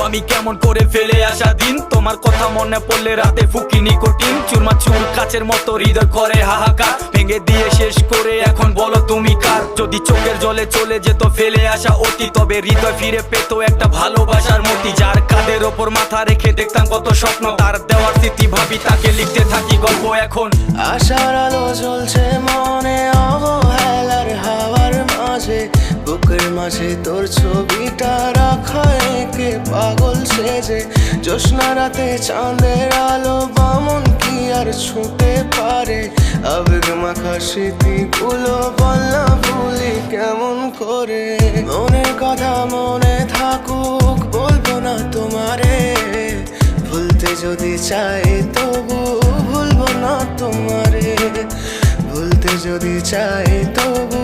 আমি কেমন করে ফেলে আসা দিন। তোমার কথা মনে পড়লে রাতে ফুকি নিকোটিন, চুরমা চুর কাচের মতো হৃদয় করে হাহাকার। ভেঙে দিয়ে শেষ করে এখন বলো তুমি কার। যদি চোখের জলে চলে যেত ফেলে আসা অতি, তবে হৃদয় ফিরে পেত একটা ভালোবাসার মতি। যার কাঁধের ওপর মাথা রেখে দেখতাম কত স্বপ্ন, তার দেওয়ার স্মৃতি ভাবি তাকে লিখতে থাকি গল্প এখন। আশার আলো জ্বলছে মনে অবহেলার হাওয়ার মাঝে, বুকের মাঝে তোর ছবিটা রাখা একে পাগল সেজে। জ্যোৎস্না রাতে চাঁদের আলো বামন কি আর ছুঁতে পারে, আবেগ মাখা স্মৃতিগুলো বল না ভুলি কেমন করে। মনের কথা মনে থাকুক বলবো না তোমারে, ভুলতে যদি চাই তবু ভুলবো না তোমারে, ভুলতে যদি চাই তবু